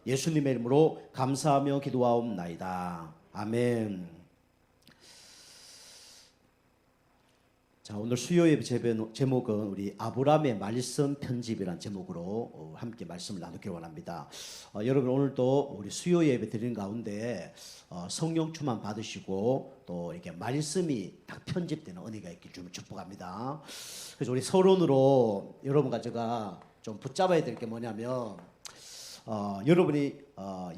예수님의 이름으로 감사하며 기도하옵나이다. 아멘. 자, 오늘 수요예배 제목은 우리 아브라함의 말씀 편집이라는 제목으로 함께 말씀을 나누기 원합니다. 여러분 오늘도 우리 수요예배 드리는 가운데 성령 충만 받으시고 또 이렇게 말씀이 딱 편집되는 은혜가 있길 주님을 축복합니다. 그래서 우리 서론으로 여러분과 제가 좀 붙잡아야 될 게 뭐냐면 여러분이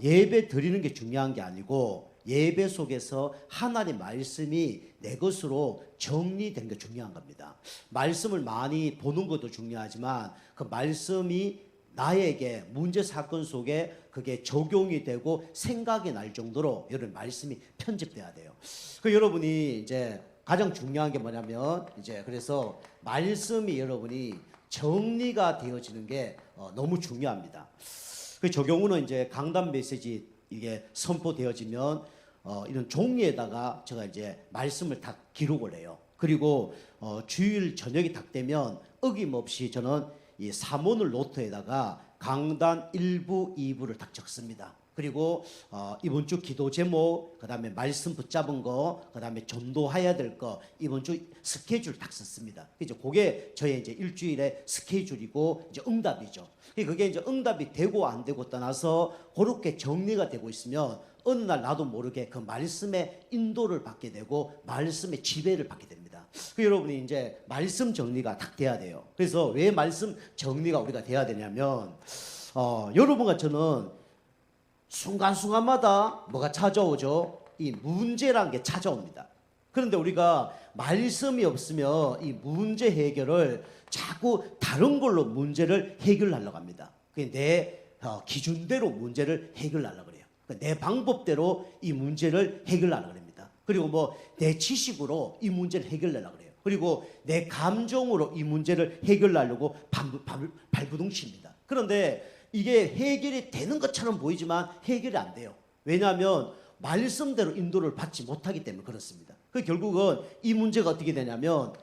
예배 드리는 게 중요한 게 아니고 예배 속에서 하나님 말씀이 내 것으로 정리된 게 중요한 겁니다. 말씀을 많이 보는 것도 중요하지만 그 말씀이 나에게 문제 사건 속에 그게 적용이 되고 생각이 날 정도로 여러분 말씀이 편집돼야 돼요. 그 여러분이 이제 가장 중요한 게 뭐냐면 이제 그래서 말씀이 여러분이 정리가 되어지는 게 너무 중요합니다. 그 적용은 이제 강단 메시지 이게 선포되어지면 이런 종이에다가 제가 이제 말씀을 다 기록을 해요. 그리고 주일 저녁이 딱 되면 어김없이 저는 이 사모늘 노트에다가 강단 1부, 2부를 딱 적습니다. 그리고 이번 주 기도 제목, 그다음에 말씀 붙잡은 거, 그다음에 전도해야 될 거, 이번 주 스케줄 딱 썼습니다. 이제 그게 저의 이제 일주일의 스케줄이고 이제 응답이죠. 그게 이제 응답이 되고 안 되고 떠나서 그렇게 정리가 되고 있으면 어느 날 나도 모르게 그 말씀의 인도를 받게 되고 말씀의 지배를 받게 됩니다. 여러분이 이제 말씀 정리가 딱 돼야 돼요. 그래서 왜 말씀 정리가 우리가 돼야 되냐면 여러분과 저는 순간순간마다 뭐가 찾아오죠? 이 문제란 게 찾아옵니다. 그런데 우리가 말씀이 없으면 이 문제 해결을 자꾸 다른 걸로 문제를 해결하려고 합니다. 내 기준대로 문제를 해결하려고 그래요. 내 방법대로 이 문제를 해결하려고 합니다. 그리고 뭐 내 지식으로 이 문제를 해결하려고 그래요. 그리고 내 감정으로 이 문제를 해결하려고 발부둥칩니다. 그런데 이게 해결이 되는 것처럼 보이지만 해결이 안 돼요. 왜냐하면 말씀대로 인도를 받지 못하기 때문에 그렇습니다. 그 결국은 이 문제가 어떻게 되냐면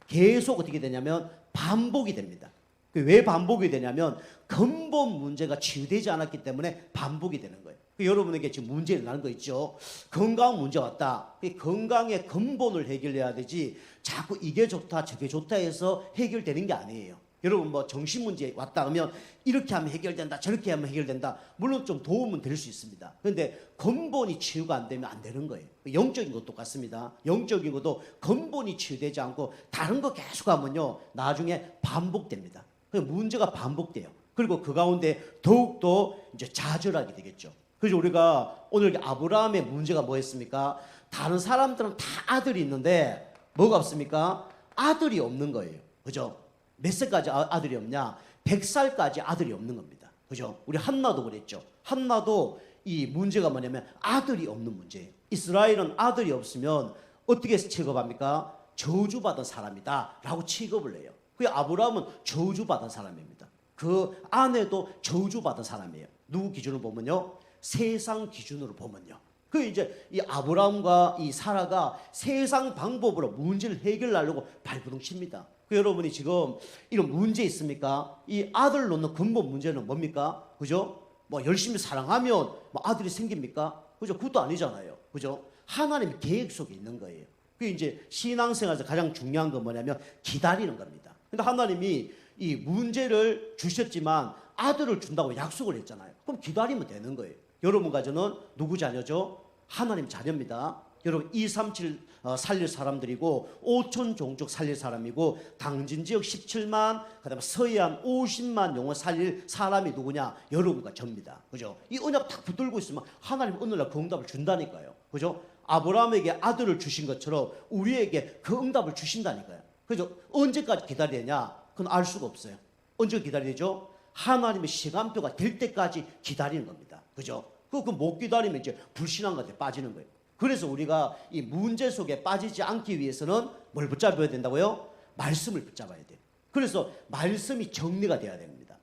계속 어떻게 되냐면 반복이 됩니다. 왜 반복이 되냐면 근본 문제가 치유되지 않았기 때문에 반복이 되는 거예요. 여러분에게 지금 문제가 나는 거 있죠. 건강 문제 왔다. 건강의 근본을 해결해야 되지 자꾸 이게 좋다 저게 좋다 해서 해결되는 게 아니에요. 여러분 뭐 정신 문제 왔다 하면 이렇게 하면 해결된다 저렇게 하면 해결된다. 물론 좀 도움은 될 수 있습니다. 그런데 근본이 치유가 안 되면 안 되는 거예요. 영적인 것도 똑같습니다. 영적인 것도 근본이 치유되지 않고 다른 거 계속 하면요 나중에 반복됩니다. 문제가 반복돼요. 그리고 그 가운데 더욱더 이제 좌절하게 되겠죠. 그래서 우리가 오늘 아브라함의 문제가 뭐였습니까? 다른 사람들은 다 아들이 있는데 뭐가 없습니까? 아들이 없는 거예요. 그죠? 몇 살까지 아들이 없냐? 100살까지 아들이 없는 겁니다. 그죠? 우리 한나도 그랬죠. 한나도 이 문제가 뭐냐면 아들이 없는 문제예요. 이스라엘은 아들이 없으면 어떻게 취급합니까? 저주받은 사람이다 라고 취급을 해요. 그 아브라함은 저주받은 사람입니다. 그 아내도 저주받은 사람이에요. 누구 기준으로 보면요? 세상 기준으로 보면요. 그 이제 이 아브라함과 이 사라가 세상 방법으로 문제를 해결하려고 발부둥칩니다. 여러분이 지금 이런 문제 있습니까? 이 아들 놓는 근본 문제는 뭡니까? 그죠? 뭐 열심히 사랑하면 뭐 아들이 생깁니까? 그죠? 그것도 아니잖아요. 그죠? 하나님 계획 속에 있는 거예요. 그게 이제 신앙생활에서 가장 중요한 건 뭐냐면 기다리는 겁니다. 근데 하나님이 이 문제를 주셨지만 아들을 준다고 약속을 했잖아요. 그럼 기다리면 되는 거예요. 여러분과 저는 누구 자녀죠? 하나님 자녀입니다. 여러분 237 살릴 사람들이고 5천 종족 살릴 사람이고 당진 지역 17만 그다음에 서해안 50만 영혼 살릴 사람이 누구냐? 여러분과 저입니다. 그죠? 이 언약 딱 붙들고 있으면 하나님 어느 날 그 응답을 준다니까요. 그죠? 아브라함에게 아들을 주신 것처럼 우리에게 그 응답을 주신다니까요. 그죠? 언제까지 기다리냐? 그건 알 수가 없어요. 언제 기다리죠? 하나님의 시간표가 될 때까지 기다리는 겁니다. 그죠? 그 못 기다리면 이제 불신한 것에 빠지는 거예요. 그래서 우리가 이 문제 속에 빠지지 않기 위해서는 뭘 붙잡아야 된다고요? 말씀을 붙잡아야 돼요. 그래서 말씀이 정리가 돼야 됩니다.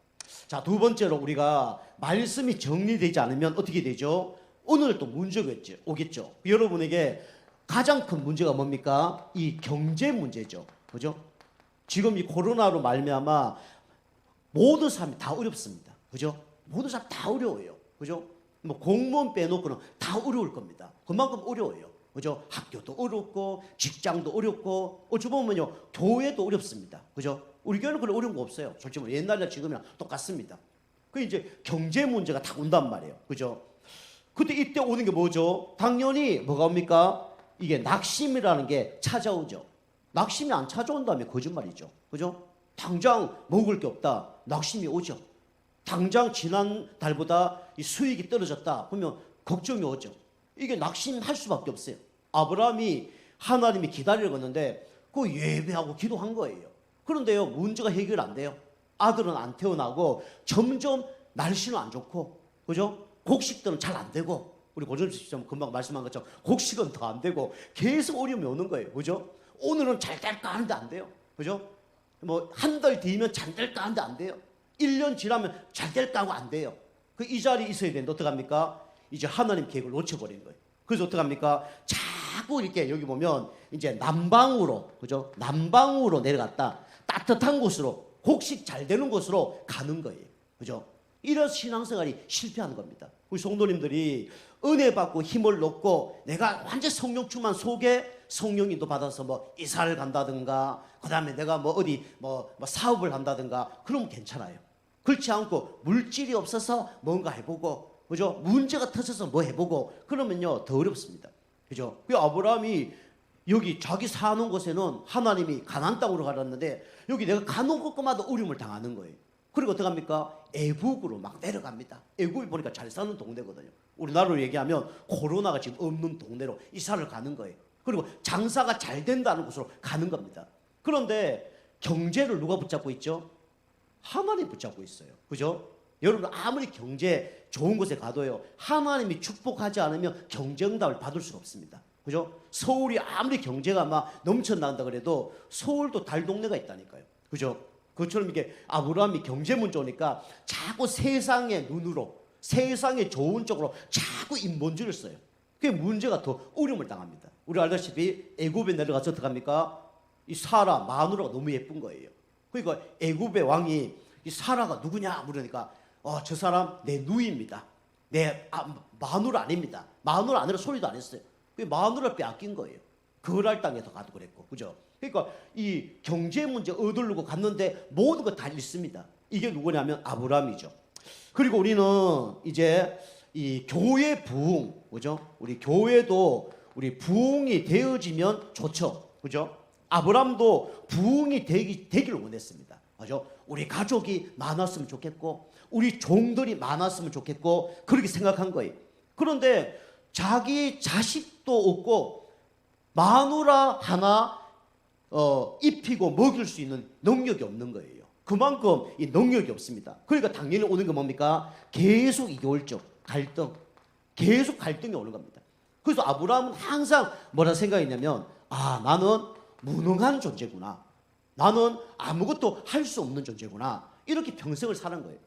자, 두 번째로 우리가 말씀이 정리되지 않으면 어떻게 되죠? 오늘 또 문제가 오겠죠. 여러분에게 가장 큰 문제가 뭡니까? 이 경제 문제죠. 그죠? 지금 이 코로나로 말미암아 모든 사람이 다 어렵습니다. 그죠? 모든 사람 다 어려워요. 그죠? 뭐 공무원 빼놓고는 다 어려울 겁니다. 그만큼 어려워요. 그죠? 학교도 어렵고 직장도 어렵고 어찌 보면요 교회도 어렵습니다. 그죠? 우리 교회는 그런 어려운 거 없어요. 솔직히 뭐 옛날이나 지금이랑 똑같습니다. 그 이제 경제 문제가 다 온단 말이에요. 그죠? 그때 이때 오는 게 뭐죠? 당연히 뭐가 옵니까? 이게 낙심이라는 게 찾아오죠. 낙심이 안 찾아온다면 거짓말이죠. 그죠? 당장 먹을 게 없다. 낙심이 오죠. 당장 지난 달보다 이 수익이 떨어졌다. 그러면 걱정이 오죠. 이게 낙심할 수밖에 없어요. 아브라함이 하나님이 기다리려고 했는데 그 예배하고 기도한 거예요. 그런데요 문제가 해결 안 돼요. 아들은 안 태어나고 점점 날씨는 안 좋고 그죠? 곡식들은 잘 안 되고 우리 고전수님 금방 말씀한 것처럼 곡식은 더 안 되고 계속 어려움이 오는 거예요. 그죠? 오늘은 잘 될까 하는데 안 돼요. 그죠? 뭐 한 달 뒤면 잘 될까 하는데 안 돼요. 1년 지나면 잘 될까 하고 안 돼요. 그 이 자리에 있어야 되는데 어떡합니까? 이제 하나님 계획을 놓쳐버린 거예요. 그래서 어떡합니까? 자꾸 이렇게 여기 보면 이제 남방으로 그죠? 남방으로 내려갔다. 따뜻한 곳으로 곡식 잘 되는 곳으로 가는 거예요. 그죠? 이런 신앙생활이 실패하는 겁니다. 우리 성도님들이 은혜 받고 힘을 얻고 내가 완전 성령 충만 속에 성령인도 받아서 뭐 이사를 간다든가 그다음에 내가 뭐 어디 뭐 사업을 한다든가 그러면 괜찮아요. 그렇지 않고 물질이 없어서 뭔가 해보고 그죠? 문제가 터져서 뭐 해보고 그러면요 더 어렵습니다. 그죠? 그 아브라함이 여기 자기 사는 곳에는 하나님이 가나안 땅으로 가렸는데 여기 내가 가는 곳마다 어려움을 당하는 거예요. 그리고 어떡합니까? 애국으로 막 내려갑니다. 애국이 보니까 잘 사는 동네거든요. 우리나라로 얘기하면 코로나가 지금 없는 동네로 이사를 가는 거예요. 그리고 장사가 잘 된다는 곳으로 가는 겁니다. 그런데 경제를 누가 붙잡고 있죠? 하나님이 붙잡고 있어요. 그죠? 여러분 아무리 경제 좋은 곳에 가도요 하나님이 축복하지 않으면 경제응답을 받을 수가 없습니다. 그죠? 서울이 아무리 경제가 막 넘쳐난다 그래도 서울도 달동네가 있다니까요. 그죠? 그처럼 이게 아브라함이 경제 문제 오니까 자꾸 세상의 눈으로 세상의 좋은 쪽으로 자꾸 인본주의를 써요. 그게 문제가 더 어려움을 당합니다. 우리 알다시피 애굽에 내려가서 어떡합니까? 이 사라 마누라가 너무 예쁜 거예요. 그러니까 애굽의 왕이 이 사라가 누구냐 물으니까 저 사람 내 누이입니다. 내 마누라 아닙니다. 마누라 아니라 소리도 안 했어요. 그 마누라를 빼앗긴 거예요. 거랄 땅에서 가도 그랬고, 그죠? 그러니까 이 경제 문제 얻으려고 갔는데 모든 거 다 잃습니다. 이게 누구냐면 아브라함이죠. 그리고 우리는 이제 이 교회 부흥, 그죠? 우리 교회도 우리 부흥이 되어지면 좋죠, 그죠? 아브라함도 부흥이 되기를 원했습니다. 그죠? 우리 가족이 많았으면 좋겠고, 우리 종들이 많았으면 좋겠고, 그렇게 생각한 거예요. 그런데 자기 자식도 없고, 마누라 하나 입히고 먹일 수 있는 능력이 없는 거예요. 그만큼 이 능력이 없습니다. 그러니까 당연히 오는 게 뭡니까? 계속 이교월적 갈등, 계속 갈등이 오는 겁니다. 그래서 아브라함은 항상 뭐라 생각했냐면, 나는 무능한 존재구나. 나는 아무것도 할 수 없는 존재구나. 이렇게 평생을 사는 거예요.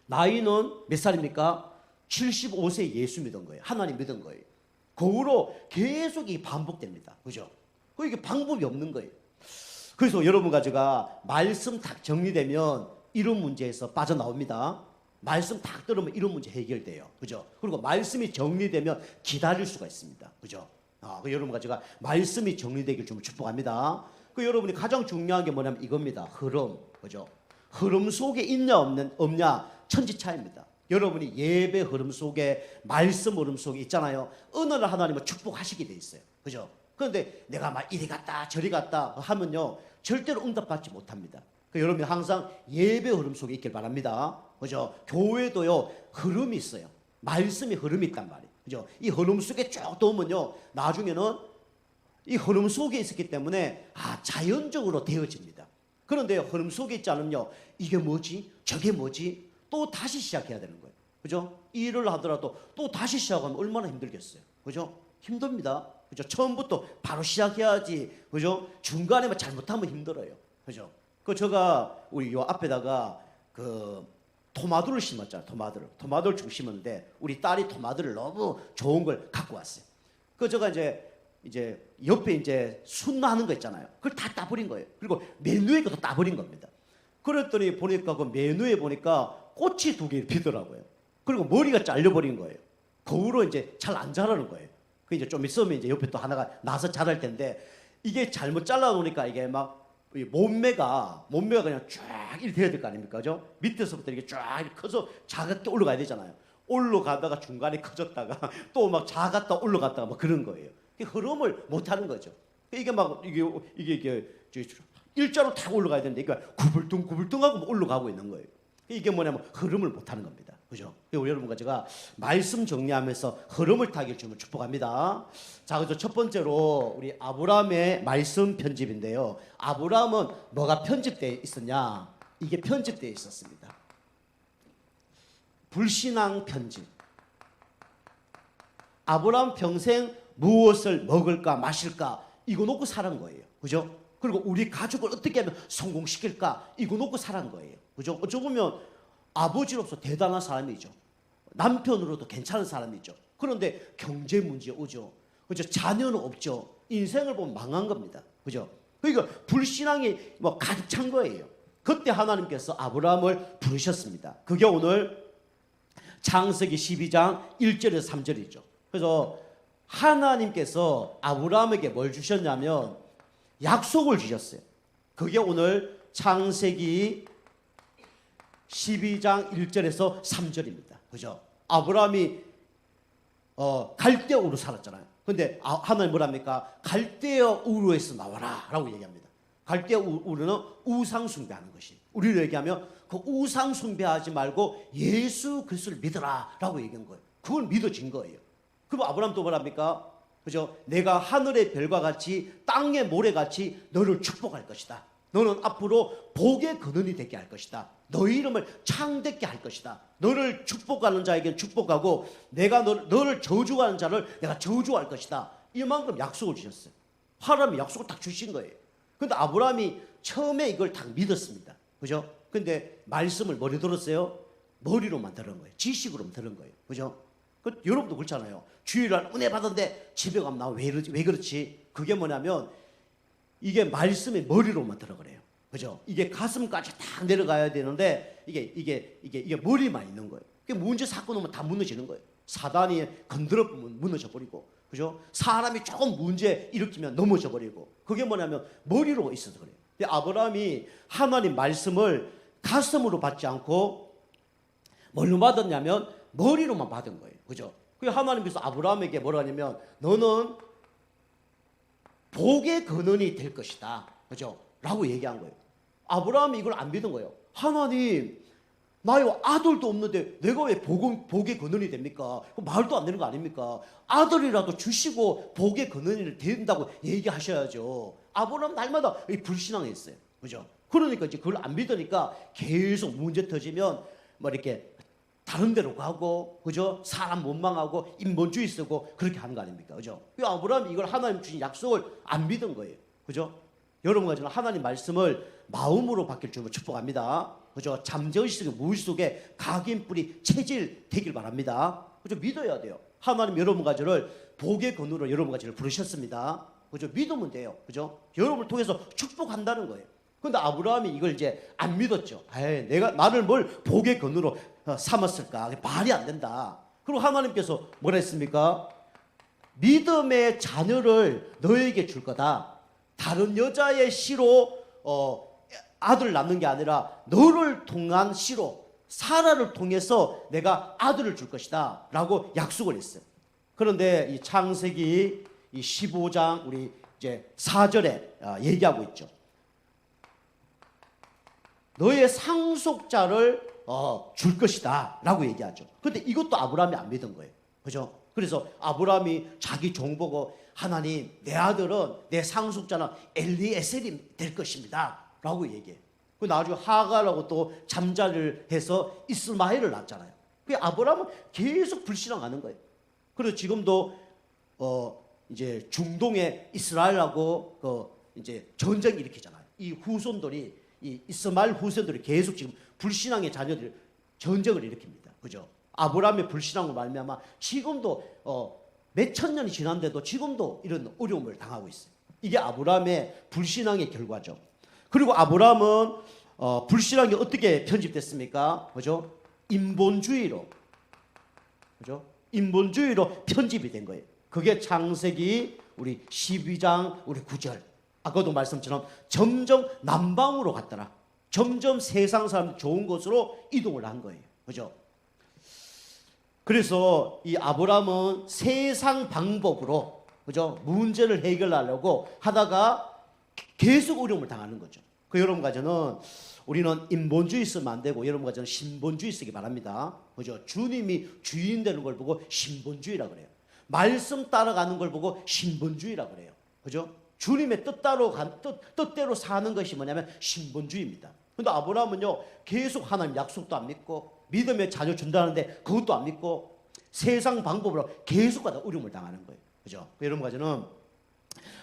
나이는 몇 살입니까? 75세 예수 믿은 거예요. 하나님 믿은 거예요. 그 후로 계속 이 반복됩니다. 그죠? 이게 방법이 없는 거예요. 그래서 여러분과 제가 말씀 딱 정리되면 이런 문제에서 빠져나옵니다. 말씀 딱 들으면 이런 문제 해결돼요. 그죠? 그리고 말씀이 정리되면 기다릴 수가 있습니다. 그죠? 여러분과 제가 말씀이 정리되길 좀 축복합니다. 여러분이 가장 중요한 게 뭐냐면 이겁니다. 흐름. 그죠? 흐름 속에 있냐 없냐 천지차이입니다. 여러분이 예배 흐름 속에 말씀 흐름 속에 있잖아요. 어느 날 하나님은 축복하시게 돼 있어요. 그죠? 그런데 내가 막 이리 갔다 저리 갔다 하면요 절대로 응답받지 못합니다. 여러분이 항상 예배 흐름 속에 있길 바랍니다. 그죠? 교회도요 흐름이 있어요. 말씀이 흐름이 있단 말이에요. 그죠? 이 흐름 속에 쭉 도우면요 나중에는 이 흐름 속에 있었기 때문에 자연적으로 되어집니다. 그런데 흐름 속에 있지 않으면요 이게 뭐지? 저게 뭐지? 또 다시 시작해야 되는 거예요. 그죠? 일을 하더라도 또 다시 시작하면 얼마나 힘들겠어요. 그죠? 힘듭니다. 그죠? 처음부터 바로 시작해야지. 그죠? 중간에만 잘못하면 힘들어요. 그죠? 제가 우리 요 앞에다가 토마토를 심었잖아요. 토마토를 좀 심었는데 우리 딸이 토마토를 너무 좋은 걸 갖고 왔어요. 제가 이제 옆에 이제 순나하는 거 있잖아요. 그걸 다 따버린 거예요. 그리고 메뉴에 것도 따버린 겁니다. 그랬더니 보니까 그 메뉴에 보니까 꽃이 두 개 피더라고요. 그리고 머리가 잘려버린 거예요. 그 후로 이제 잘 안 자라는 거예요. 그 이제 좀 있으면 이제 옆에 또 하나가 나서 자랄 텐데, 이게 잘못 잘라놓으니까 이게 막 몸매가 그냥 쫙 이렇게 돼야 될 거 아닙니까? 그죠? 밑에서부터 이렇게 쫙 이렇게 커서 작게 올라가야 되잖아요. 올라가다가 중간에 커졌다가 또 막 작았다 올라갔다가 막 그런 거예요. 흐름을 못 하는 거죠. 이게 막 이게 일자로 탁 올라가야 되는데, 이게 구불뚱구불뚱하고 올라가고 있는 거예요. 이게 뭐냐면 흐름을 못 하는 겁니다. 그죠? 여러분과 제가 말씀 정리하면서 흐름을 타길 주면 축복합니다. 자, 그래서 첫 번째로 우리 아브라함의 말씀 편집인데요. 아브라함은 뭐가 편집되어 있었냐? 이게 편집되어 있었습니다. 불신앙 편집. 아브라함 평생 무엇을 먹을까 마실까 이거 놓고 살은 거예요. 그죠? 그리고 우리 가족을 어떻게 하면 성공시킬까 이거 놓고 살은 거예요. 그죠? 어쩌 보면 아버지로서 대단한 사람이죠. 남편으로도 괜찮은 사람이죠. 그런데 경제 문제 오죠. 그죠? 자녀는 없죠. 인생을 보면 망한 겁니다. 그죠? 그러니까 불신앙이 뭐 가득 찬 거예요. 그때 하나님께서 아브라함을 부르셨습니다. 그게 오늘 창세기 12장 1절에서 3절이죠. 그래서 하나님께서 아브라함에게 뭘 주셨냐면 약속을 주셨어요. 그게 오늘 창세기 12장 1절에서 3절입니다. 그죠? 아브라함이 갈대아 우르 살았잖아요. 근데 하나님 뭐랍니까? 갈대아 우르에서 나와라 라고 얘기합니다. 갈대아 우르는 우상 숭배하는 것이. 우리로 얘기하면 그 우상 숭배하지 말고 예수 그리스도를 믿어라 라고 얘기한 거예요. 그걸 믿어진 거예요. 그럼 아브라함 또 뭐랍니까? 그죠? 내가 하늘의 별과 같이 땅의 모래같이 너를 축복할 것이다. 너는 앞으로 복의 근원이 되게 할 것이다. 너의 이름을 창대케 할 것이다. 너를 축복하는 자에게는 축복하고 내가 너를 저주하는 자를 내가 저주할 것이다. 이만큼 약속을 주셨어요. 하나님이 약속을 딱 주신 거예요. 근데 아브라함이 처음에 이걸 딱 믿었습니다. 그죠? 근데 말씀을 머리 들었어요? 머리로만 들은 거예요. 지식으로만 들은 거예요. 그죠? 여러분도 그렇잖아요. 주일날 은혜 받았는데 집에 가면 나 왜 그렇지? 그게 뭐냐면 이게 말씀이 머리로만 들어그래요. 그죠? 이게 가슴까지 딱 내려가야 되는데 이게 머리만 있는 거예요. 그게 문제 사건 오면 다 무너지는 거예요. 사단이 건드려 보면 무너져 버리고, 그죠? 사람이 조금 문제 일으키면 넘어져 버리고, 그게 뭐냐면 머리로 있어서 그래요. 근데 아브라함이 하나님 말씀을 가슴으로 받지 않고 뭘로 받았냐면 머리로만 받은 거예요. 그죠? 그 하나님께서 아브라함에게 뭐라 하냐면 너는 복의 근원이 될 것이다. 그죠? 라고 얘기한 거예요. 아브라함이 이걸 안 믿은 거예요. 하나님, 나의 아들도 없는데 내가 왜 복의 근원이 됩니까? 말도 안 되는 거 아닙니까? 아들이라도 주시고 복의 근원이 된다고 얘기하셔야죠. 아브라함 날마다 불신앙했어요. 그죠? 그러니까 이제 그걸 안 믿으니까 계속 문제 터지면 뭐 이렇게 다른 데로 가고, 그죠? 사람 원망하고 인본주의 쓰고 그렇게 하는 거 아닙니까? 그죠? 아브라함이 이걸 하나님 주신 약속을 안 믿은 거예요. 그죠? 여러분과 저는 하나님 말씀을 마음으로 받길 주면 축복합니다. 그죠? 잠재의식 무의 속에 각인 뿌리 체질 되길 바랍니다. 그죠? 믿어야 돼요. 하나님 여러분과 저를 복의 근원으로 여러분과 저를 부르셨습니다. 그죠? 믿으면 돼요. 그죠? 여러분을 통해서 축복한다는 거예요. 근데 아브라함이 이걸 이제 안 믿었죠. 내가 나를 뭘 복의 근원으로 삼았을까? 말이 안 된다. 그리고 하나님께서 뭐라 했습니까? 믿음의 자녀를 너에게 줄 거다. 다른 여자의 씨로 아들을 낳는 게 아니라 너를 통한 씨로 사라를 통해서 내가 아들을 줄 것이다 라고 약속을 했어요. 그런데 이 창세기 이 15장 우리 이제 4절에 얘기하고 있죠. 너의 상속자를 줄 것이다 라고 얘기하죠. 그런데 이것도 아브라함이 안 믿은 거예요. 그죠? 그래서 아브라함이 자기 종 보고 하나님, 내 아들은 내 상속자는 엘리에셀이 될 것입니다 라고 얘기해요. 그 나중에 하갈하고 또 잠자리를 해서 이스마엘을 낳았잖아요. 그 아브라함은 계속 불신앙하는 거예요. 그래서 지금도 이제 중동의 이스라엘하고 이제 전쟁 일으키잖아요. 이 후손들이 이 이스마엘 후손들이 계속 지금 불신앙의 자녀들 전쟁을 일으킵니다. 그죠? 아브라함의 불신앙으로 말미암아 지금도 몇천 년이 지났는데도 지금도 이런 어려움을 당하고 있어요. 이게 아브라함의 불신앙의 결과죠. 그리고 아브라함은 불신앙이 어떻게 편집됐습니까? 그죠? 인본주의로, 그죠? 인본주의로 편집이 된 거예요. 그게 창세기 우리 12장 우리 9절. 아까도 말씀처럼 점점 남방으로 갔더라. 점점 세상 사람 좋은 곳으로 이동을 한 거예요. 그죠? 그래서 이 아브라함은 세상 방법으로, 그죠? 문제를 해결하려고 하다가 계속 어려움을 당하는 거죠. 그 여러분 가정은 우리는 인본주의 쓰면 안 되고 여러분 가정은 신본주의 쓰기 바랍니다. 그죠? 주님이 주인 되는 걸 보고 신본주의라 그래요. 말씀 따라가는 걸 보고 신본주의라 그래요. 그죠? 주님의 뜻대로 사는 것이 뭐냐면 신본주의입니다. 근데 아브라함은요, 계속 하나님 약속도 안 믿고 믿음에 자주 준다는데 그것도 안 믿고 세상 방법으로 계속 가다 어려움을 당하는 거예요. 그죠? 여러분 가정은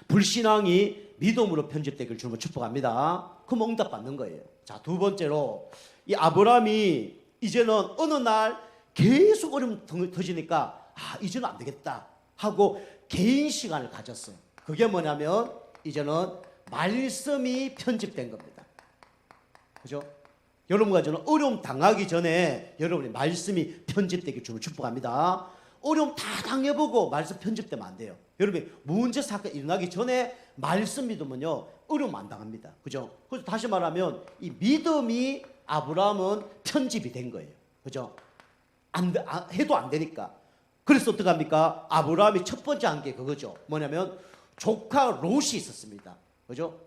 불신앙이 믿음으로 편집되길 주님을 축복합니다. 그럼 응답 받는 거예요. 자, 두 번째로 이 아브라함이 이제는 어느 날 계속 어려움 터지니까 이제는 안 되겠다 하고 개인 시간을 가졌어요. 그게 뭐냐면 이제는 말씀이 편집된 겁니다. 그죠? 여러분과 저는 어려움 당하기 전에 여러분의 말씀이 편집되길 주님을 축복합니다. 어려움 다 당해보고 말씀 편집되면 안 돼요. 여러분이 문제 사건 일어나기 전에 말씀 믿으면요 어려움 안 당합니다. 그죠? 그래서 다시 말하면 이 믿음이 아브라함은 편집이 된 거예요. 그죠? 해도 안 되니까. 그래서 어떡합니까? 아브라함이 첫 번째 한 게 그거죠. 뭐냐면 조카 롯이 있었습니다. 그죠?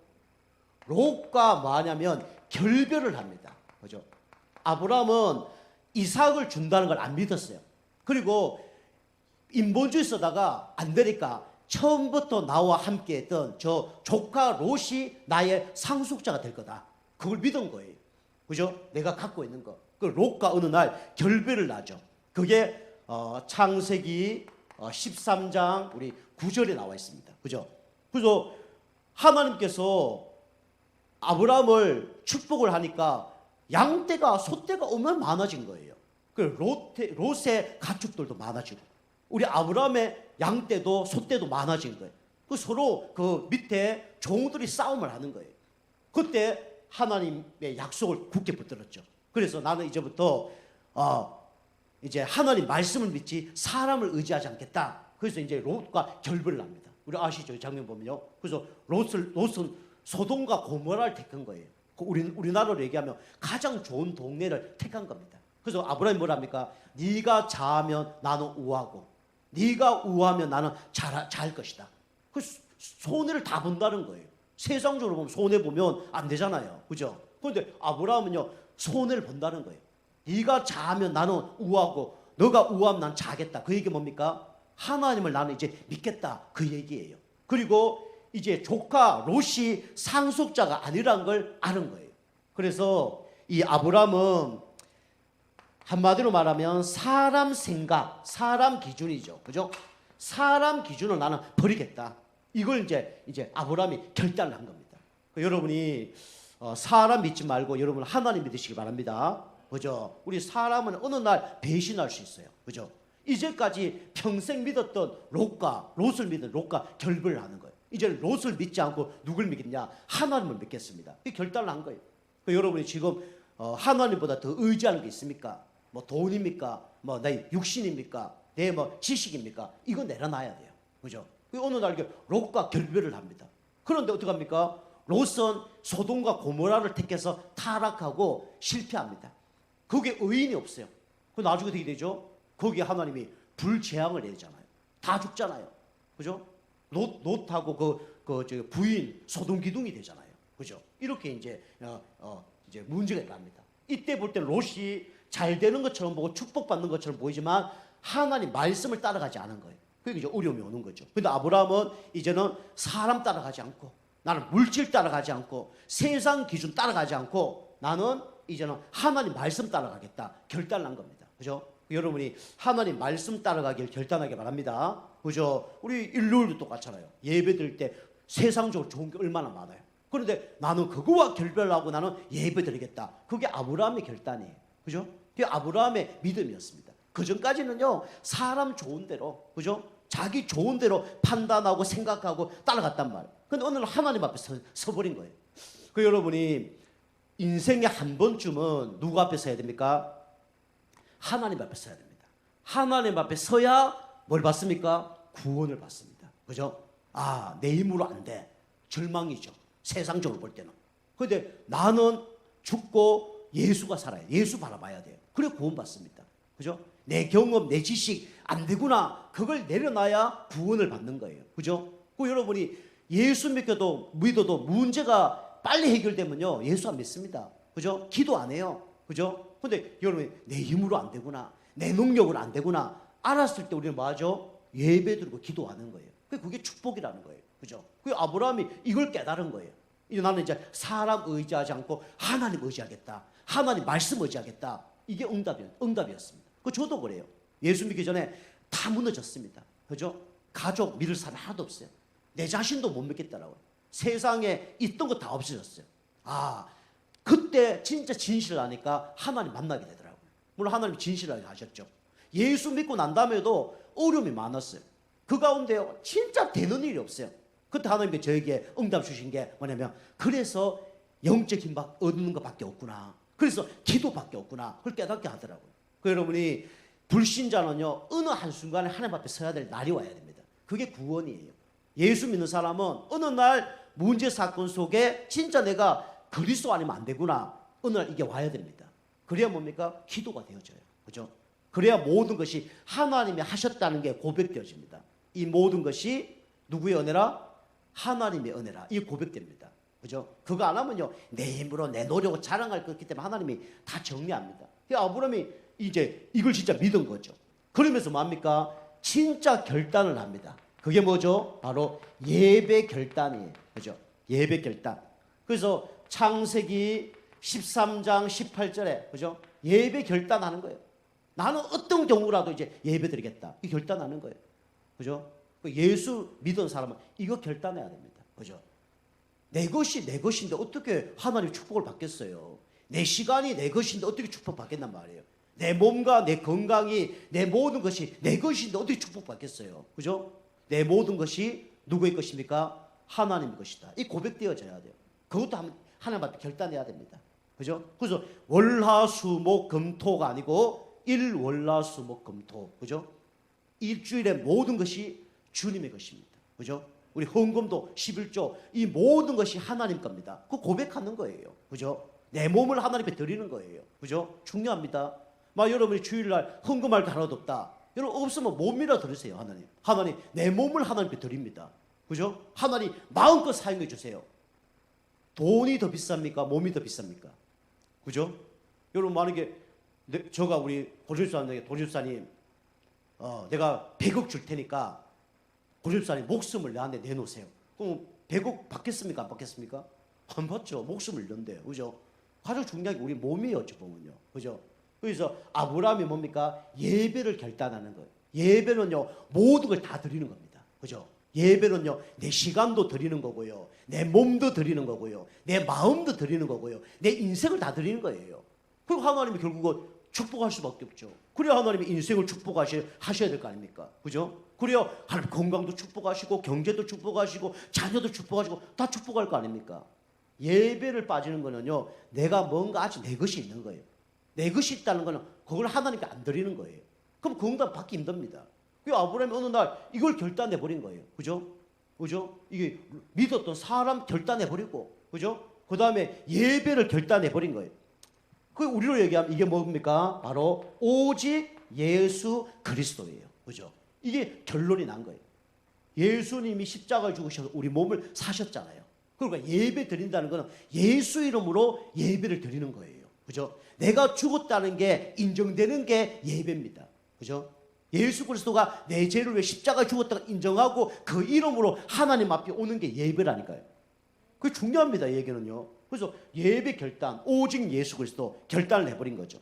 롯과 뭐하냐면 결별을 합니다. 그죠? 아브라함은 이삭을 준다는 걸 안 믿었어요. 그리고 인본주의 쓰다가 안 되니까 처음부터 나와 함께 했던 저 조카 롯이 나의 상속자가 될 거다. 그걸 믿은 거예요. 그죠? 내가 갖고 있는 거. 그 롯과 어느 날 결별을 하죠. 그게 창세기 13장 우리 9절에 나와 있습니다. 그죠? 그래서 하나님께서 아브라함을 축복을 하니까 양떼가 소떼가 얼마나 많아진 거예요. 그 롯의 가축들도 많아지고 우리 아브라함의 양떼도 소떼도 많아진 거예요. 그 서로 그 밑에 종들이 싸움을 하는 거예요. 그때 하나님의 약속을 굳게 붙들었죠. 그래서 나는 이제부터 이제 하나님 말씀을 믿지 사람을 의지하지 않겠다. 그래서 이제 롯과 결별을 합니다. 우리 아시죠? 이 장면 보면요. 그래서 롯은 소돔과 고모라를 택한 거예요. 우리나라로 얘기하면 가장 좋은 동네를 택한 겁니다. 그래서 아브라함이 뭐랍니까? 네가 자하면 나는 우하고 네가 우하면 나는 잘 것이다. 그 손해를 다 본다는 거예요. 세상적으로 보면 손해 보면 안 되잖아요. 그죠? 그런데 아브라함은요 손해를 본다는 거예요. 네가 자하면 나는 우하고 너가 우하면 난 자겠다. 그 얘기 뭡니까? 하나님을 나는 이제 믿겠다. 그 얘기예요. 그리고 이제 조카 롯이 상속자가 아니란 걸 아는 거예요. 그래서 이 아브라함은 한마디로 말하면 사람 생각, 사람 기준이죠. 그죠? 사람 기준을 나는 버리겠다. 이걸 이제 아브라함이 결단을 한 겁니다. 여러분이 사람 믿지 말고 여러분 하나님 믿으시기 바랍니다. 그죠? 우리 사람은 어느 날 배신할 수 있어요. 그죠? 이제까지 평생 믿었던 롯을 믿은 롯과 결별을 하는 거예요. 이제 롯을 믿지 않고 누굴 믿겠냐? 하나님을 믿겠습니다. 이 결단을 한 거예요. 여러분이 지금 하나님보다 더 의지하는 게 있습니까? 뭐 돈입니까? 뭐 내 육신입니까? 내 뭐 지식입니까? 이거 내려놔야 돼요. 그죠? 어느 날 롯과 결별을 합니다. 그런데 어떡합니까? 롯은 소돔과 고모라를 택해서 타락하고 실패합니다. 거기에 의인이 없어요. 그 나중에 어떻게 되죠? 거기에 하나님이 불재앙을 내잖아요. 다 죽잖아요. 그죠? 롯하고 그 부인 소돔 기둥이 되잖아요. 그죠? 이렇게 이제 문제가 일어납니다. 이때 볼 때 롯이 잘 되는 것처럼 보고 축복받는 것처럼 보이지만 하나님 말씀을 따라가지 않은 거예요. 그게 이제 어려움이 오는 거죠. 근데 아브라함은 이제는 사람 따라가지 않고 나는 물질 따라가지 않고 세상 기준 따라가지 않고 나는 이제는 하나님 말씀 따라가겠다 결단을 한 겁니다. 그죠? 여러분이 하나님 말씀 따라가길 결단하기 바랍니다. 그죠? 우리 일요일도 똑같잖아요. 예배 드릴 때 세상적으로 좋은 게 얼마나 많아요. 그런데 나는 그거와 결별하고 나는 예배 드리겠다. 그게 아브라함의 결단이에요. 그죠? 그게 아브라함의 믿음이었습니다. 그 전까지는요, 사람 좋은 대로, 그죠? 자기 좋은 대로 판단하고 생각하고 따라갔단 말이에요. 근데 오늘 하나님 앞에 서버린 거예요. 여러분이 인생에 한 번쯤은 누구 앞에 서야 됩니까? 하나님 앞에 서야 됩니다. 하나님 앞에 서야 뭘 받습니까? 구원을 받습니다. 그죠? 아, 내 힘으로 안 돼. 절망이죠. 세상적으로 볼 때는. 그런데 나는 죽고 예수가 살아요. 예수 바라봐야 돼요. 그래 구원 받습니다. 그죠? 내 경험, 내 지식 안 되구나. 그걸 내려놔야 구원을 받는 거예요. 그죠? 그 여러분이 예수 믿어도 문제가 빨리 해결되면요. 예수 안 믿습니다. 그죠? 기도 안 해요. 그죠? 근데 여러분이 내 힘으로 안 되구나. 내 능력으로 안 되구나. 알았을 때 우리는 뭐하죠? 예배 드리고 기도하는 거예요. 그게 축복이라는 거예요. 그죠? 그 아브라함이 이걸 깨달은 거예요. 이제 나는 이제 사람 의지하지 않고 하나님 의지하겠다. 하나님 말씀 의지하겠다. 이게 응답이었습니다. 저도 그래요. 예수 믿기 전에 다 무너졌습니다. 그죠? 가족 믿을 사람 하나도 없어요. 내 자신도 못 믿겠더라고요. 세상에 있던 거 다 없어졌어요. 아, 그때 진짜 진실을 아니까 하나님 만나게 되더라고요. 물론 하나님이 진실하게 하셨죠. 예수 믿고 난 다음에도 어려움이 많았어요. 그 가운데 진짜 되는 일이 없어요. 그때 하나님께 저에게 응답 주신 게 뭐냐면, 그래서 영적 힘 얻는 것밖에 없구나. 그래서 기도밖에 없구나. 그걸 깨닫게 하더라고요. 여러분이 불신자는요, 어느 한순간에 하나님 앞에 서야 될 날이 와야 됩니다. 그게 구원이에요. 예수 믿는 사람은 어느 날 문제 사건 속에 진짜 내가 그리스도 아니면 안 되구나. 어느 날 이게 와야 됩니다. 그래야 뭡니까? 기도가 되어져요. 그죠? 그래야 모든 것이 하나님이 하셨다는 게 고백되어집니다. 이 모든 것이 누구의 은혜라? 하나님의 은혜라. 이 고백됩니다. 그죠? 그거 안 하면요, 내 힘으로 내 노력을 자랑할 거기 때문에 하나님이 다 정리합니다. 아브라함이 이제 이걸 진짜 믿은 거죠. 그러면서 뭡니까? 진짜 결단을 합니다. 그게 뭐죠? 바로 예배 결단이에요. 그죠? 예배 결단. 그래서 창세기 13장 18절에 그죠? 예배 결단하는 거예요. 나는 어떤 경우라도 이제 예배 드리겠다. 이 결단하는 거예요. 그죠? 예수 믿은 사람은 이거 결단해야 됩니다. 그죠? 내 것이 내 것인데 어떻게 하나님 축복을 받겠어요? 내 시간이 내 것인데 어떻게 축복 받겠단 말이에요. 내 몸과 내 건강이 내 모든 것이 내 것인데 어떻게 축복 받겠어요? 그죠? 내 모든 것이 누구의 것입니까? 하나님의 것이다. 이 고백되어져야 돼요. 그것도 하나님 앞에 결단해야 됩니다. 그죠? 그래서 월화수목금토가 아니고 일월화수목금토. 그죠? 일주일의 모든 것이 주님의 것입니다. 그죠? 우리 헌금도 11조 이 모든 것이 하나님 겁니다. 그 고백하는 거예요. 그죠? 내 몸을 하나님께 드리는 거예요. 그죠? 중요합니다. 막 여러분이 주일날 헌금할 게 하나도 없다. 여러분 없으면 몸이라 드리세요. 하나님 내 몸을 하나님께 드립니다. 그죠? 하나님 마음껏 사용해 주세요. 돈이 더 비쌉니까? 몸이 더 비쌉니까? 그죠? 여러분 만약에 저가 우리 고집사님에게 도집사님 내가 100억 줄 테니까 고집사님 목숨을 나한테 내놓으세요. 그럼 100억 받겠습니까? 안 받겠습니까? 안 받죠. 목숨을 낸대요. 그죠? 가장 중요한 게 우리 몸이에요. 어찌 보면요. 그죠? 그래서 아브라함이 뭡니까? 예배를 결단하는 거예요. 예배는요, 모든 걸 다 드리는 겁니다. 그죠? 예배는요, 내 시간도 드리는 거고요. 내 몸도 드리는 거고요. 내 마음도 드리는 거고요. 내 인생을 다 드리는 거예요. 그리고 하나님이 결국은 축복할 수밖에 없죠. 그래야 하나님이 인생을 축복하셔야 될 거 아닙니까? 그죠? 그래야 하나님 건강도 축복하시고 경제도 축복하시고 자녀도 축복하시고 다 축복할 거 아닙니까? 예배를 빠지는 거는요, 내가 뭔가 아직 내 것이 있는 거예요. 내 것이 있다는 거는 그걸 하나님께 안 드리는 거예요. 그럼 그 응답 받기 힘듭니다. 그 아브라함이 어느 날 이걸 결단해 버린 거예요. 그죠? 그죠? 이게 믿었던 사람 결단해 버리고, 그죠? 그 다음에 예배를 결단해 버린 거예요. 그 우리로 얘기하면 이게 뭡니까? 바로 오직 예수 그리스도예요. 그죠? 이게 결론이 난 거예요. 예수님이 십자가를 죽으셔서 우리 몸을 사셨잖아요. 그러니까 예배 드린다는 것은 예수 이름으로 예배를 드리는 거예요. 그죠? 내가 죽었다는 게 인정되는 게 예배입니다. 그죠? 예수 그리스도가 내 죄를 위해 십자가에 죽었다고 인정하고 그 이름으로 하나님 앞에 오는 게 예배라니까요. 그게 중요합니다. 얘기는요. 그래서 예배 결단, 오직 예수 그리스도 결단을 해버린 거죠.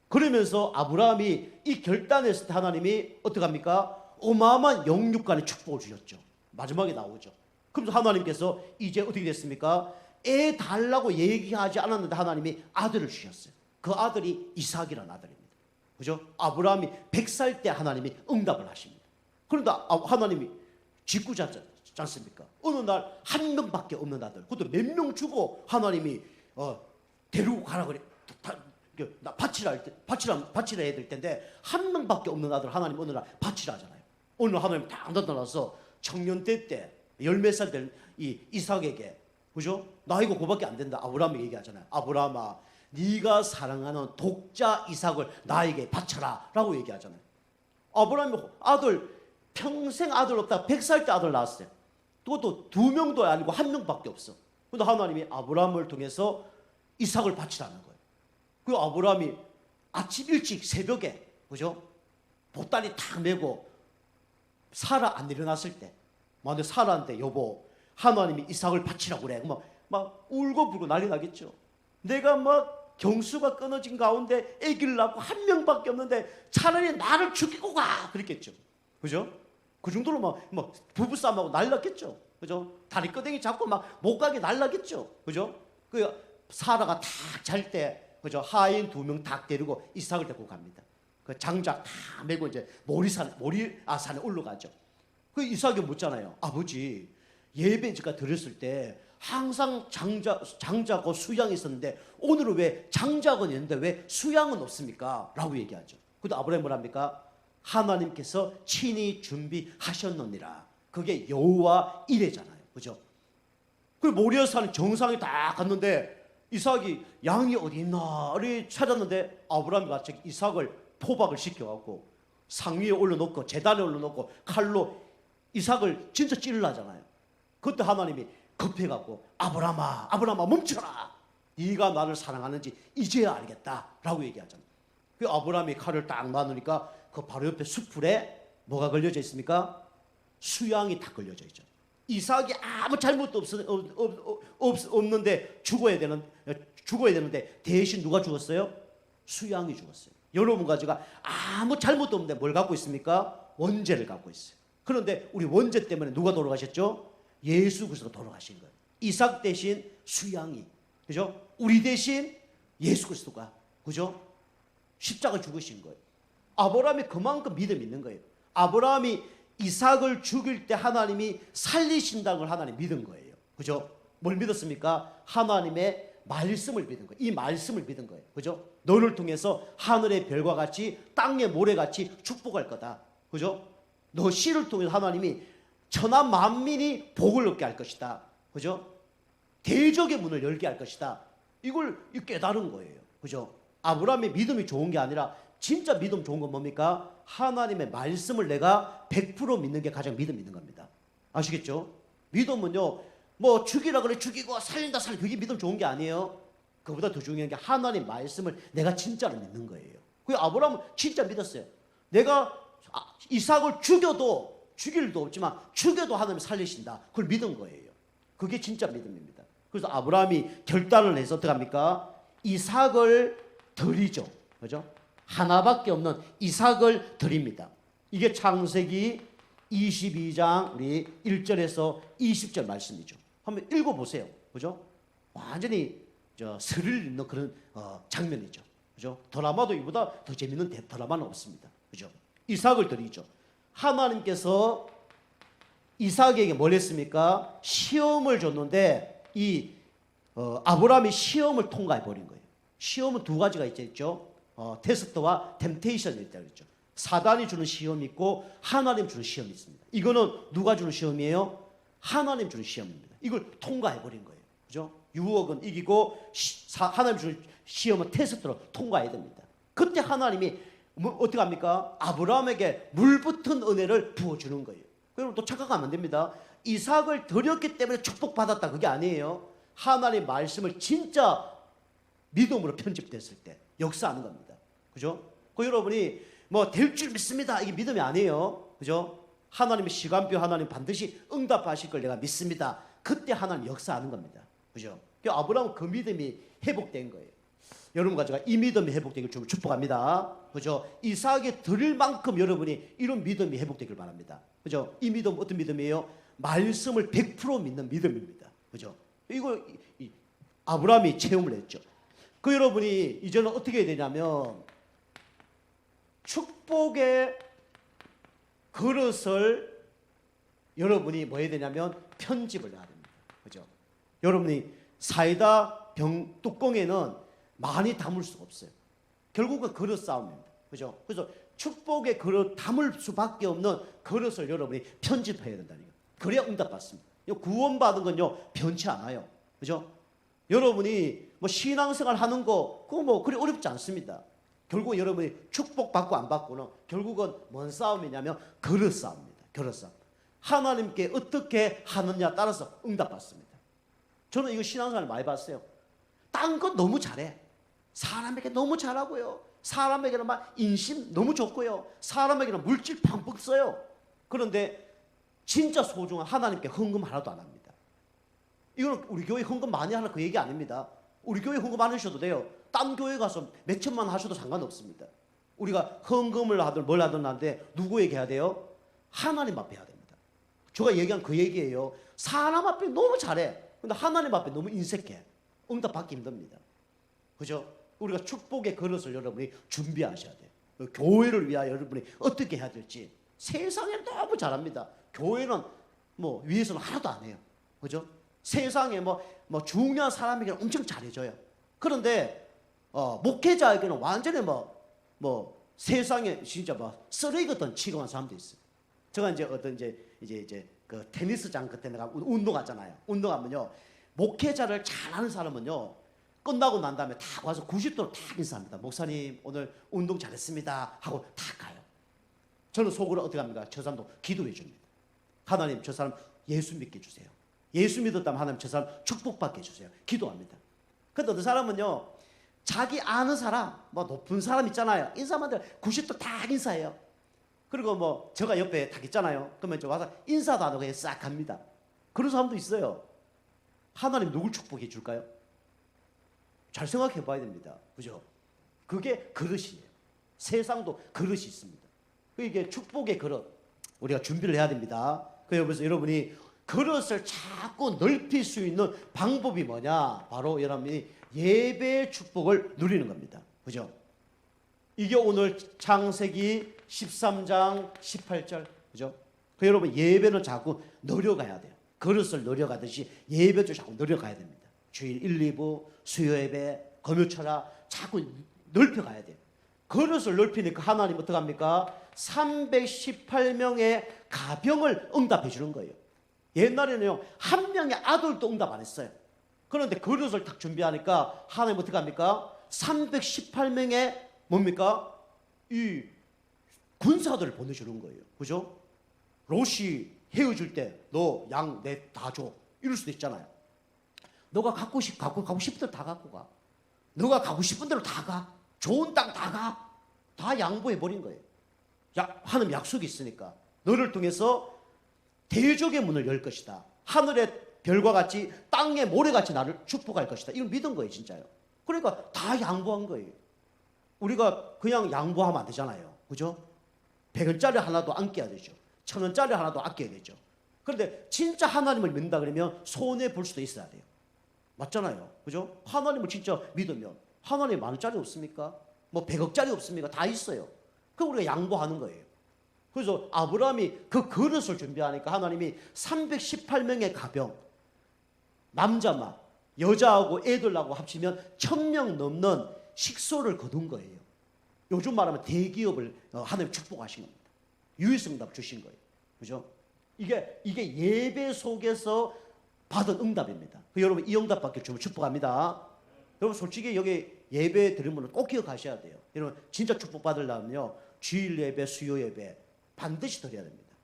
그러면서 아브라함이 이 결단했을 때 하나님이 어떻게 합니까? 어마어마한 영육간의 축복을 주셨죠. 마지막에 나오죠. 그러면서 하나님께서 이제 어떻게 됐습니까? 애 달라고 얘기하지 않았는데 하나님이 아들을 주셨어요. 그 아들이 이삭이라는 아들입니다. 그죠? 아브라함이 100살 때 하나님이 응답을 하십니다. 그런데 하나님이 짓궂지 않습니까? 어느 날 한 명밖에 없는 아들, 그것도 몇 명 주고 하나님이 데리고 가라 그래. 나 바치라 해야 될 텐데 한 명밖에 없는 아들 하나님 어느 날 바치라 하잖아요. 오늘 하나님 딱 나타나서 청년때 때 열 몇 살 된 이 이삭에게, 그죠? 나이가 그밖에 안 된다. 아브라함에게 얘기하잖아요. 아브라함아, 네가 사랑하는 독자 이삭을 나에게 바쳐라라고 얘기하잖아요. 아브라함이 아들 평생 아들 없다 100살 때 아들 낳았어요. 그것도 2명도 아니고 1명밖에 없어. 근데 하나님이 아브라함을 통해서 이삭을 바치라는 거예요. 그 아브라함이 아침 일찍 새벽에, 그죠? 보따리 탁 메고 사라 안 일어났을 때, 만약 사라한테 여보 하나님이 이삭을 바치라고 그래. 막 울고불고 난리 나겠죠. 내가 막 경수가 끊어진 가운데 아기를 낳고 1명밖에 없는데 차라리 나를 죽이고 가 그랬겠죠. 그죠? 그 정도로 막 부부싸움하고 난리 났겠죠. 그죠? 다리 끄댕이 잡고 막 못 가게 난리 났겠죠. 그죠? 그 사라가 탁 잘 때, 그죠? 하인 2명 딱 데리고 이삭을 데리고 갑니다. 그 장작 다 메고 이제 모리아산에 올라가죠. 그 이삭이 묻잖아요. 아버지, 예배 제가 드렸을 때 항상 장작과 수양이 있었는데 오늘은 왜 장작은 있는데 왜 수양은 없습니까? 라고 얘기하죠. 근데 아브라함이 뭐랍니까? 하나님께서 친히 준비하셨느니라. 그게 여호와 이레잖아요. 그죠? 그 모리아산 정상에 딱 갔는데 이삭이 양이 어디 있나를 찾았는데 아브라함이 갑자기 이삭을 포박을 시켜갖고 상 위에 올려놓고 제단에 올려놓고 칼로 이삭을 진짜 찌르려잖아요. 그때 하나님이 급해갖고 아브라함아 멈춰라. 네가 나를 사랑하는지 이제야 알겠다라고 얘기하잖아요. 그 아브라함이 칼을 딱 놔놓으니까 그 바로 옆에 숯불에 뭐가 걸려져 있습니까? 수양이 다 걸려져 있죠. 이삭이 아무 잘못도 없는데 죽어야 되는데 대신 누가 죽었어요? 수양이 죽었어요. 여러분 가지가 아무 잘못도 없는데 뭘 갖고 있습니까? 원죄를 갖고 있어요. 그런데 우리 원죄 때문에 누가 돌아가셨죠? 예수 그리스도가 돌아가신 거예요. 이삭 대신 수양이, 그죠? 우리 대신 예수 그리스도가, 그죠? 십자가 죽으신 거예요. 아브라함이 그만큼 믿음이 있는 거예요. 아브라함이 이삭을 죽일 때 하나님이 살리신다는 걸 하나님 믿은 거예요. 그죠? 뭘 믿었습니까? 하나님의 말씀을 믿은 거예요. 이 말씀을 믿은 거예요. 그죠? 너를 통해서 하늘의 별과 같이 땅의 모래같이 축복할 거다. 그죠? 너 씨를 통해서 하나님이 천하 만민이 복을 얻게 할 것이다. 그죠? 대적의 문을 열게 할 것이다. 이걸 깨달은 거예요. 그죠? 아브라함의 믿음이 좋은 게 아니라 진짜 믿음 좋은 건 뭡니까? 하나님의 말씀을 내가 100% 믿는 게 가장 믿음 있는 겁니다. 아시겠죠? 믿음은요, 뭐 죽이라 그래 죽이고 살린다 그게 믿음 좋은 게 아니에요. 그보다 더 중요한 게 하나님 말씀을 내가 진짜로 믿는 거예요. 그 아브라함은 진짜 믿었어요. 내가 이삭을 죽일 일도 없지만 죽여도 하나님 살리신다. 그걸 믿은 거예요. 그게 진짜 믿음입니다. 그래서 아브라함이 결단을 해서 어떻게 합니까? 이삭을 드리죠. 그죠? 하나밖에 없는 이삭을 드립니다. 이게 창세기 22장 우리 1절에서 20절 말씀이죠. 한번 읽어보세요. 그죠? 완전히 스릴 있는 그런 장면이죠. 그죠? 드라마도 이보다 더 재밌는 드라마는 없습니다. 그죠? 이삭을 드리죠. 하나님께서 이삭에게 뭘 했습니까? 시험을 줬는데 아브라함이 시험을 통과해 버린 거예요. 시험은 두 가지가 있죠. 테스트와 템테이션이 있다고 했죠. 사단이 주는 시험이 있고 하나님 주는 시험이 있습니다. 이거는 누가 주는 시험이에요? 하나님 주는 시험입니다. 이걸 통과해 버린 거예요. 그죠? 유혹은 이기고 하나님 주는 시험은 테스트로 통과해야 됩니다. 그때 하나님이 어떻게 합니까? 아브라함에게 물 붙은 은혜를 부어주는 거예요. 여러분 또 착각하면 안 됩니다. 이삭을 드렸기 때문에 축복받았다 그게 아니에요. 하나님 말씀을 진짜 믿음으로 편집됐을 때 역사하는 겁니다. 그죠? 그 여러분이 뭐 될 줄 믿습니다. 이게 믿음이 아니에요. 그죠? 하나님의 시간표 하나님 반드시 응답하실 걸 내가 믿습니다. 그때 하나님 역사하는 겁니다. 그죠? 아브라함은 그 믿음이 회복된 거예요. 여러분 가지가 이 믿음이 회복되길 좀 축복합니다. 그죠? 이삭에 드릴 만큼 여러분이 이런 믿음이 회복되길 바랍니다. 그죠? 이 믿음 어떤 믿음이에요? 말씀을 100% 믿는 믿음입니다. 그죠? 이거 아브라함이 체험을 했죠. 그 여러분이 이제는 어떻게 해야 되냐면 축복의 그릇을 여러분이 뭐 해야 되냐면 편집을 해야 됩니다. 그죠? 여러분이 사이다 병 뚜껑에는 많이 담을 수가 없어요. 결국은 그릇 싸움입니다. 그죠? 그래서 축복의 그릇 담을 수밖에 없는 그릇을 여러분이 편집해야 된다는 거예요. 그래야 응답받습니다. 구원받은 건요, 변치 않아요. 그죠? 여러분이 뭐 신앙생활 하는 거, 그거 뭐 그리 어렵지 않습니다. 결국 여러분이 축복받고 안 받고는 결국은 뭔 싸움이냐면 그릇 싸움입니다. 그릇 싸움. 하나님께 어떻게 하느냐 따라서 응답받습니다. 저는 이거 신앙생활 많이 봤어요. 딴 건 너무 잘해. 사람에게 너무 잘하고요. 사람에게는 막 인심 너무 좋고요. 사람에게는 물질 팡팡 써요. 그런데 진짜 소중한 하나님께 헌금 하나도 안 합니다. 이거는 우리 교회 헌금 많이 하는 그 얘기 아닙니다. 우리 교회 헌금 안 하셔도 돼요. 딴 교회 가서 몇 천만 하셔도 상관없습니다. 우리가 헌금을 하든 뭘 하든 하는데 누구에게 해야 돼요? 하나님 앞에 해야 됩니다. 제가 얘기한 그 얘기예요. 사람 앞에 너무 잘해. 근데 하나님 앞에 너무 인색해. 응답받기 힘듭니다. 그죠? 우리가 축복의 그릇을 여러분이 준비하셔야 돼요. 교회를 위하여 여러분이 어떻게 해야 될지. 세상에 너무 잘합니다. 교회는 뭐 위에서는 하나도 안 해요. 그죠? 세상에 뭐 중요한 사람에게는 엄청 잘해줘요. 그런데 목회자에게는 완전히 세상에 진짜 쓰레기 같은 취급한 사람도 있어요. 제가 이제 어떤 이제 그 테니스장 그때 내가 운동하잖아요. 운동하면요, 목회자를 잘하는 사람은요, 끝나고 난 다음에 다 와서 90도로 다 인사합니다. 목사님 오늘 운동 잘했습니다 하고 다 가요. 저는 속으로 어떻게 합니까? 저 사람도 기도해 줍니다. 하나님 저 사람 예수 믿게 해주세요. 예수 믿었다면 하나님 저 사람 축복받게 해주세요. 기도합니다. 근데 어떤 사람은요, 자기 아는 사람, 높은 사람 있잖아요. 인사만 들 90도 다 인사해요. 그리고 제가 옆에 딱 있잖아요. 그러면 저 와서 인사도 안 하고 그냥 싹 갑니다. 그런 사람도 있어요. 하나님 누굴 축복해 줄까요? 잘 생각해 봐야 됩니다. 그죠? 그게 그릇이에요. 세상도 그릇이 있습니다. 이게 축복의 그릇, 우리가 준비를 해야 됩니다. 그래서 여러분이 그릇을 자꾸 넓힐 수 있는 방법이 뭐냐? 바로 여러분이 예배의 축복을 누리는 겁니다. 그죠? 이게 오늘 창세기 13장 18절. 그죠? 여러분 예배는 자꾸 늘려가야 돼요. 그릇을 늘려가듯이 예배도 자꾸 늘려가야 됩니다. 주일 1, 2부, 수요 예배, 금요철야 자꾸 넓혀가야 돼요. 그릇을 넓히니까 하나님 어떻게 합니까? 318명의 가병을 응답해 주는 거예요. 옛날에는요, 한 명의 아들도 응답 안 했어요. 그런데 그릇을 딱 준비하니까 하나님 어떻게 합니까? 318명의 뭡니까? 이 군사들을 보내주는 거예요. 그죠? 롯이 헤어질 때 너 양 내 다 줘. 이럴 수도 있잖아요. 너가 가고 싶은 대로 다 갖고 가. 너가 가고 싶은 대로 다 가. 좋은 땅 다 가. 다 양보해 버린 거예요. 하나님 약속이 있으니까 너를 통해서 대적의 문을 열 것이다. 하늘의 별과 같이 땅의 모래같이 나를 축복할 것이다. 이걸 믿은 거예요, 진짜요. 그러니까 다 양보한 거예요. 우리가 그냥 양보하면 안 되잖아요. 그죠? 100원짜리 하나도 아껴야 되죠. 1000원짜리 하나도 아껴야 되죠. 그런데 진짜 하나님을 믿는다 그러면 손해 볼 수도 있어야 돼요. 맞잖아요. 그죠? 하나님을 진짜 믿으면 하나님 만원짜리 없습니까? 100억짜리 없습니까? 다 있어요. 그럼 우리가 양보하는 거예요. 그래서 아브라함이 그 그릇을 준비하니까 하나님이 318명의 가병, 남자만, 여자하고 애들하고 합치면 1000명 넘는 식소를 거둔 거예요. 요즘 말하면 대기업을 하나님 축복하신 겁니다. 유일성답 주신 거예요. 그죠? 이게 예배 속에서 받은 응답입니다. 여러분 이 응답 받길 주면 축복합니다. 여러분 솔직히 여기 예배 드리는 분은 꼭 기억하셔야 돼요. 여러분 진짜 축복 받으려면요, 주일 예배, 수요 예배 반드시 드려야 됩니다.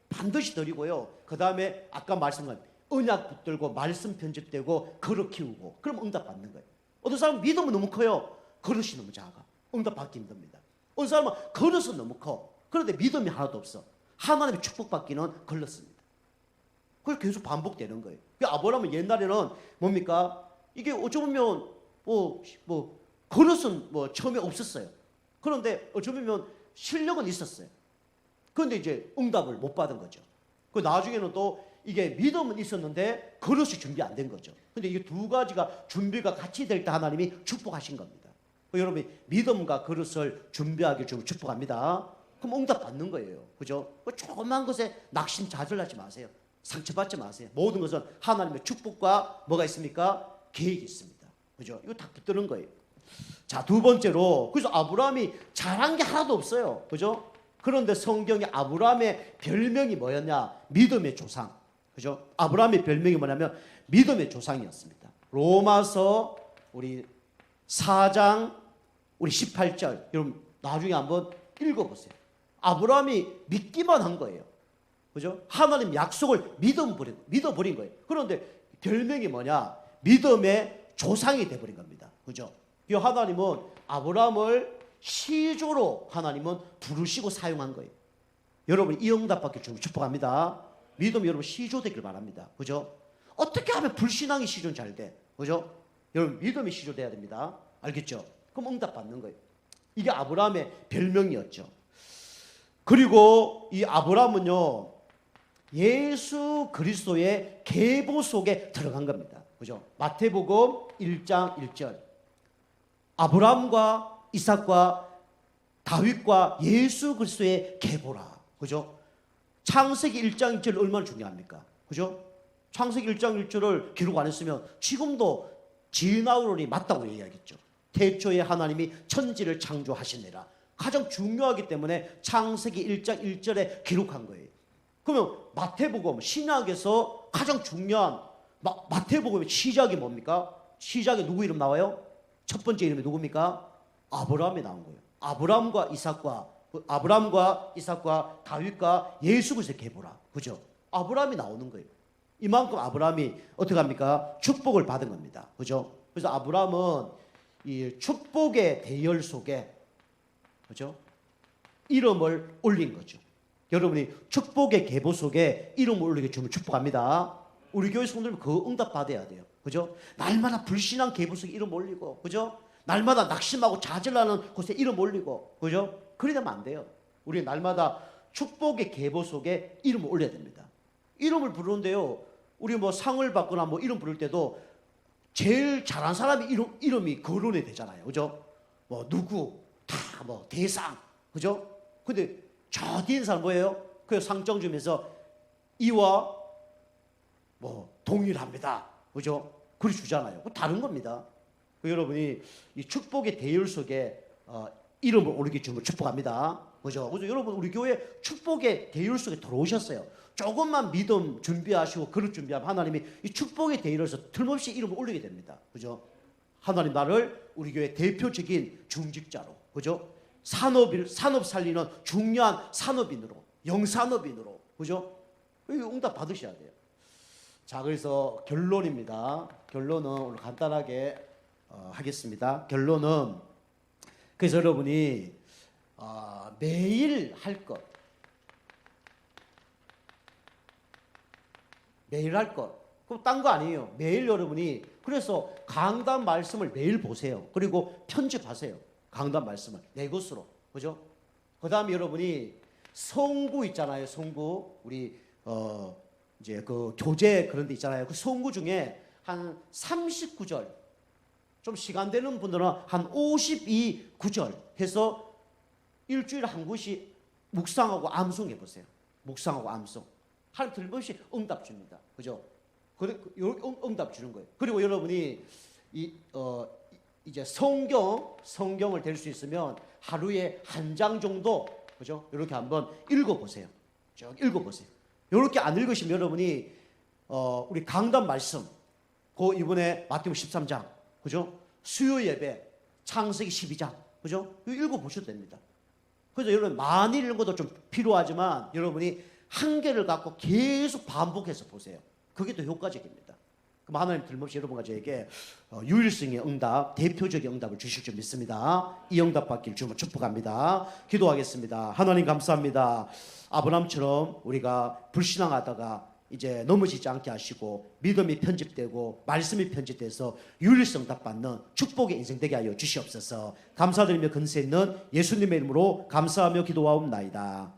반드시 드리고요. 그 다음에 아까 말씀한 언약 붙들고 말씀 편집되고 그릇 키우고, 그럼 응답 받는 거예요. 어떤 사람은 믿음은 너무 커요. 그릇이 너무 작아. 응답 받기 힘듭니다. 어떤 사람은 그릇은 너무 커. 그런데 믿음이 하나도 없어. 하나님의 축복받기는 걸렸습니다. 그래서 계속 반복되는 거예요. 아브라함은 옛날에는 뭡니까? 이게 어쩌면 그릇은 처음에 없었어요. 그런데 어쩌면 실력은 있었어요. 그런데 이제 응답을 못 받은 거죠. 그 나중에는 또 이게 믿음은 있었는데 그릇이 준비 안 된 거죠. 근데 이게 두 가지가 준비가 같이 될 때 하나님이 축복하신 겁니다. 여러분이 믿음과 그릇을 준비하길 좀 축복합니다. 그럼 응답 받는 거예요. 그죠? 조그만 것에 낙심자들하지 마세요. 상처받지 마세요. 모든 것은 하나님의 축복과 뭐가 있습니까? 계획이 있습니다. 그죠? 이거 다 붙드는 거예요. 자, 두 번째로, 그래서 아브라함이 잘한 게 하나도 없어요. 그죠? 그런데 성경에 아브라함의 별명이 뭐였냐? 믿음의 조상. 그죠? 아브라함의 별명이 뭐냐면 믿음의 조상이었습니다. 로마서 우리 4장 우리 18절 여러분 나중에 한번 읽어보세요. 아브라함이 믿기만 한 거예요. 그죠? 하나님 약속을 믿어버린 거예요. 그런데 별명이 뭐냐? 믿음의 조상이 돼버린 겁니다. 그죠? 이 하나님은 아브라함을 시조로 하나님은 부르시고 사용한 거예요. 여러분 이 응답받기 좀 축복합니다. 믿음이 여러분 시조 되길 바랍니다. 그죠? 어떻게 하면 불신앙이 시조는 잘 돼? 그죠? 여러분 믿음이 시조 돼야 됩니다. 알겠죠? 그럼 응답 받는 거예요. 이게 아브라함의 별명이었죠. 그리고 이 아브라함은요 예수 그리스도의 계보 속에 들어간 겁니다. 그죠? 마태복음 1장 1절 아브라함과 이삭과 다윗과 예수 그리스도의 계보라. 그죠? 창세기 1장 1절 얼마나 중요합니까? 그죠? 창세기 1장 1절을 기록 안 했으면 지금도 진나우론이 맞다고 얘기하겠죠. 태초에 하나님이 천지를 창조하시니라. 가장 중요하기 때문에 창세기 1장 1절에 기록한 거예요. 그러면 마태복음 신약에서 가장 중요한 마태복음의 시작이 뭡니까? 시작에 누구 이름 나와요? 첫 번째 이름이 누굽니까? 아브라함이 나온 거예요. 아브라함과 이삭과 다윗과 예수 그리스도의 계보라. 그죠? 아브라함이 나오는 거예요. 이만큼 아브라함이 어떻게 합니까? 축복을 받은 겁니다. 그죠? 그래서 아브라함은 이 축복의 대열 속에 그죠? 이름을 올린 거죠. 여러분이 축복의 계보 속에 이름을 올리게 주면 축복합니다. 우리 교회 성도님 그 응답 받아야 돼요. 그죠? 날마다 불신한 계보 속에 이름 올리고, 그죠? 날마다 낙심하고 좌절하는 곳에 이름 올리고, 그죠? 그래 되면 안 돼요. 우리 날마다 축복의 계보 속에 이름을 올려야 됩니다. 이름을 부르는데요, 우리 뭐 상을 받거나 뭐 이름 부를 때도 제일 잘한 사람이 이름이 거론이 되잖아요. 그죠? 뭐 누구, 다 뭐 대상, 그죠? 근데 저 뒤에 사람 뭐예요? 그 상장 주면서 이와 뭐 동일합니다. 그죠? 그리 주잖아요. 다른 겁니다. 여러분이 이 축복의 대열 속에 이름을 오르게 주면 축복합니다. 그죠? 그래서 여러분 우리 교회 축복의 대열 속에 들어오셨어요. 조금만 믿음 준비하시고 그릇 준비하면 하나님이 이 축복의 대열에서 틀림없이 이름을 올리게 됩니다. 그죠? 하나님 나를 우리 교회 대표적인 중직자로, 그죠? 산업 살리는 중요한 산업인으로, 영산업인으로, 그죠? 응답 받으셔야 돼요. 자, 그래서 결론입니다. 결론은 오늘 간단하게 하겠습니다. 결론은 그래서 여러분이 매일 할 것, 매일 할 것, 그럼 딴 거 아니에요. 매일 여러분이 그래서 강단 말씀을 매일 보세요. 그리고 편집하세요. 강단 말씀을 내 것으로, 그죠? 그 다음에 여러분이 성구 있잖아요. 성구 우리 이제 그 교재 그런 데 있잖아요. 그 성구 중에 한 39절, 좀 시간 되는 분들은 한 52구절 해서 일주일에 한 구씩 묵상하고 암송해 보세요. 묵상하고 암송. 하나님 틀림없이 응답 줍니다. 그죠? 응답 주는 거예요. 그리고 여러분이 이제 성경을 될 수 있으면 하루에 한 장 정도, 그죠? 이렇게 한번 읽어보세요. 쭉 읽어보세요. 이렇게 안 읽으시면 여러분이 우리 강단 말씀, 그 이번에 마태복음 13장, 그죠? 수요 예배, 창세기 12장, 그죠? 이거 읽어보셔도 됩니다. 그래서 여러분 많이 읽어도 좀 필요하지만 여러분이 한 개를 갖고 계속 반복해서 보세요. 그게 더 효과적입니다. 그럼 하나님 틀림없이 여러분과 저에게 유일성의 응답, 대표적인 응답을 주실 줄 믿습니다. 이 응답 받길 주면 축복합니다. 기도하겠습니다. 하나님 감사합니다. 아브라함처럼 우리가 불신앙하다가 이제 넘어지지 않게 하시고 믿음이 편집되고 말씀이 편집돼서 유일성 응답 받는 축복의 인생 되게 하여 주시옵소서. 감사드리며 근세 있는 예수님의 이름으로 감사하며 기도하옵나이다.